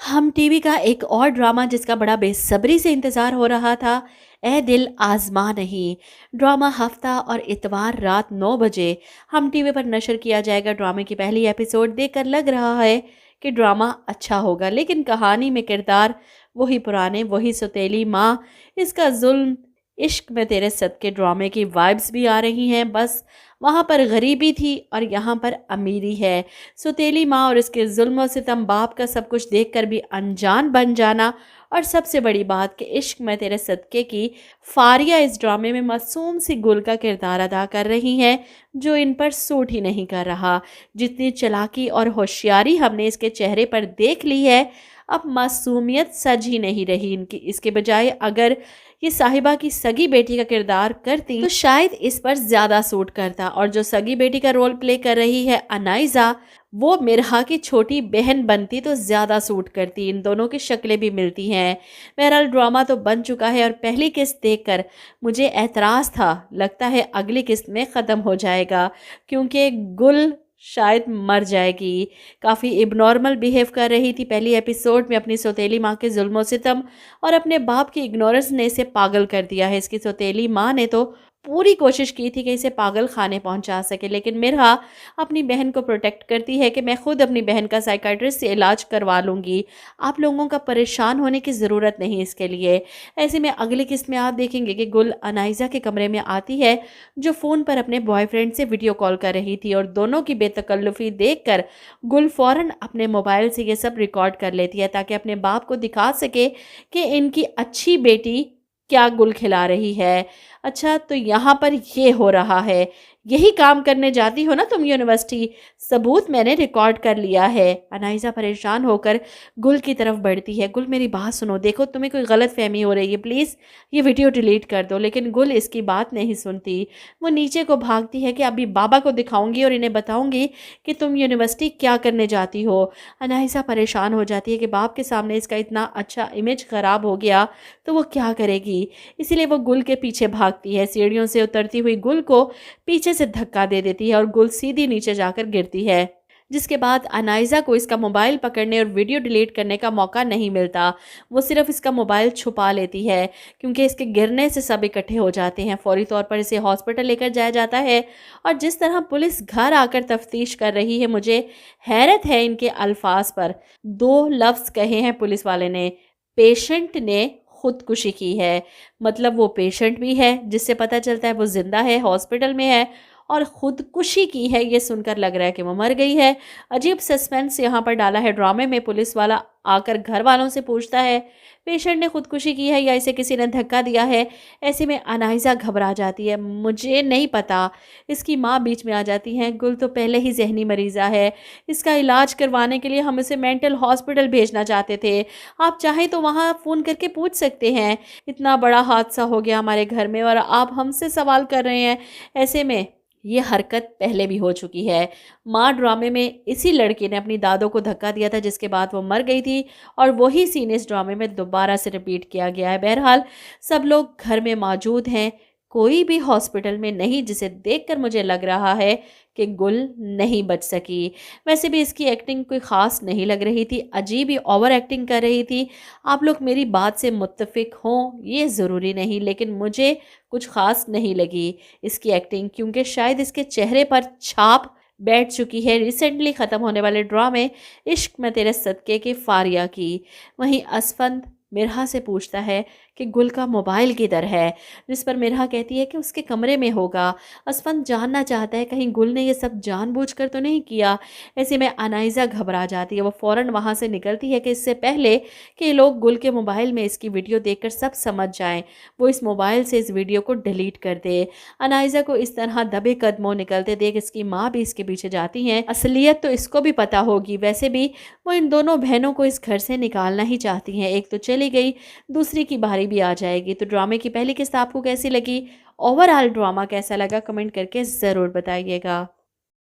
हम टीवी का एक और ड्रामा जिसका बड़ा बेसब्री से इंतज़ार हो रहा था, ए दिल आज़मा नहीं। ड्रामा हफ्ता और इतवार रात 9 बजे हम टीवी पर नशर किया जाएगा। ड्रामे की पहली एपिसोड देखकर लग रहा है कि ड्रामा अच्छा होगा, लेकिन कहानी में किरदार वही पुराने, वही सौतेली माँ, इसका जुल्म, इश्क में तेरे सदके ड्रामे की वाइब्स भी आ रही हैं। बस वहाँ पर गरीबी थी और यहाँ पर अमीरी है। सौतेली माँ और इसके जुल्म और सितम, बाप का सब कुछ देखकर भी अनजान बन जाना, और सबसे बड़ी बात कि इश्क में तेरे सदके की फारिया इस ड्रामे में मासूम सी गुल का किरदार अदा कर रही हैं, जो इन पर सूट ही नहीं कर रहा। जितनी चालाकी और होशियारी हमने इसके चेहरे पर देख ली है, अब मासूमियत सज ही नहीं रही इनकी। इसके बजाय अगर ये साहिबा की सगी बेटी का किरदार करती तो शायद इस पर ज़्यादा सूट करता। और जो सगी बेटी का रोल प्ले कर रही है अनाइज़ा, वो मिरहा की छोटी बहन बनती तो ज़्यादा सूट करती। इन दोनों की शक्लें भी मिलती हैं। बहरहाल ड्रामा तो बन चुका है और पहली किस्त देखकर मुझे एतराज़ था, लगता है अगली किस्त में ख़त्म हो जाएगा, क्योंकि गुल शायद मर जाएगी। काफ़ी इब्नॉर्मल बिहेव कर रही थी पहली एपिसोड में। अपनी सौतेली माँ के जुल्म सितम और अपने बाप की इग्नोरेंस ने इसे पागल कर दिया है। इसकी सौतेली माँ ने तो पूरी कोशिश की थी कि इसे पागल खाने पहुंचा सके, लेकिन मिरहा अपनी बहन को प्रोटेक्ट करती है कि मैं खुद अपनी बहन का साइकाट्रिस्ट से इलाज करवा लूँगी, आप लोगों का परेशान होने की ज़रूरत नहीं इसके लिए। ऐसे में अगली किस्त में आप देखेंगे कि गुल अनाइज़ा के कमरे में आती है, जो फ़ोन पर अपने बॉयफ्रेंड से वीडियो कॉल कर रही थी, और दोनों की बेतकल्लुफ़ी देखकर गुल फ़ौरन अपने मोबाइल से ये सब रिकॉर्ड कर लेती है, ताकि अपने बाप को दिखा सके कि इनकी अच्छी बेटी क्या गुल खिला रही है। अच्छा, तो यहाँ पर ये हो रहा है, यही काम करने जाती हो ना तुम यूनिवर्सिटी, सबूत मैंने रिकॉर्ड कर लिया है। अनाइज़ा परेशान होकर गुल की तरफ बढ़ती है। गुल मेरी बात सुनो, देखो तुम्हें कोई गलत फहमी हो रही है, प्लीज़ ये वीडियो डिलीट कर दो। लेकिन गुल इसकी बात नहीं सुनती। वो नीचे को भागती है कि अभी बाबा को दिखाऊंगी और इन्हें बताऊंगी कि तुम यूनिवर्सिटी क्या करने जाती हो। अनाइज़ा परेशान हो जाती है कि बाप के सामने इसका इतना अच्छा इमेज ख़राब हो गया तो वो क्या करेगी। इसीलिए वो गुल के पीछे भागती है। सीढ़ियों से उतरती हुई गुल को पीछे से धक्का दे देती है और गुल सीधी नीचे जाकर गिरती है, जिसके बाद अनाइज़ा को इसका मोबाइल पकड़ने और वीडियो डिलीट करने का मौका नहीं मिलता। वो सिर्फ इसका मोबाइल छुपा लेती है, क्योंकि इसके गिरने से सब इकट्ठे हो जाते हैं। फौरी तौर पर इसे हॉस्पिटल लेकर जाया जाता है, और जिस तरह पुलिस घर आकर तफ्तीश कर रही है, मुझे हैरत है इनके अल्फाज पर। 2 लफ्ज़ कहे हैं पुलिस वाले ने, पेशेंट ने खुदकुशी की है। मतलब वो पेशेंट भी है, जिससे पता चलता है वो जिंदा है, हॉस्पिटल में है, और खुदकुशी की है ये सुनकर लग रहा है कि वो मर गई है। अजीब सस्पेंस यहाँ पर डाला है ड्रामे में। पुलिस वाला आकर घर वालों से पूछता है पेशेंट ने खुदकुशी की है या इसे किसी ने धक्का दिया है। ऐसे में अनाइज़ा घबरा जाती है, मुझे नहीं पता। इसकी माँ बीच में आ जाती है, गुल तो पहले ही जहनी मरीज़ा है, इसका इलाज करवाने के लिए हम इसे मेंटल हॉस्पिटल भेजना चाहते थे, आप चाहें तो वहाँ फ़ोन करके पूछ सकते हैं। इतना बड़ा हादसा हो गया हमारे घर में और आप हमसे सवाल कर रहे हैं। ऐसे में ये हरकत पहले भी हो चुकी है। माँ ड्रामे में इसी लड़की ने अपनी दादों को धक्का दिया था, जिसके बाद वो मर गई थी, और वही सीन इस ड्रामे में दोबारा से रिपीट किया गया है। बहरहाल सब लोग घर में मौजूद हैं, कोई भी हॉस्पिटल में नहीं, जिसे देखकर मुझे लग रहा है कि गुल नहीं बच सकी। वैसे भी इसकी एक्टिंग कोई ख़ास नहीं लग रही थी, अजीब ही ओवर एक्टिंग कर रही थी। आप लोग मेरी बात से मुत्तफिक हों ये ज़रूरी नहीं, लेकिन मुझे कुछ ख़ास नहीं लगी इसकी एक्टिंग, क्योंकि शायद इसके चेहरे पर छाप बैठ चुकी है रिसेंटली ख़त्म होने वाले ड्रामे इश्क में तेरे सदके के फारिया की। वहीं असफंद मिरहा से पूछता है कि गुल का मोबाइल किधर है, जिस पर मिरहा कहती है कि उसके कमरे में होगा। असफंद जानना चाहता है कहीं गुल ने ये सब जानबूझकर तो नहीं किया। ऐसे में अनाइज़ा घबरा जाती है, वो फ़ौरन वहाँ से निकलती है कि इससे पहले कि लोग गुल के मोबाइल में इसकी वीडियो देखकर सब समझ जाएं, वो इस मोबाइल से इस वीडियो को डिलीट कर दे। अनाइज़ा को इस तरह दबे कदमों निकलते देख इसकी माँ भी इसके पीछे जाती हैं। असलियत तो इसको भी पता होगी, वैसे भी वो इन दोनों बहनों को इस घर से निकालना ही चाहती हैं। एक तो चली गई, दूसरी की बारी भी आ जाएगी। तो ड्रामे की पहली किस्त आपको कैसी लगी? ओवरऑल ड्रामा कैसा लगा? कमेंट करके ज़रूर बताइएगा।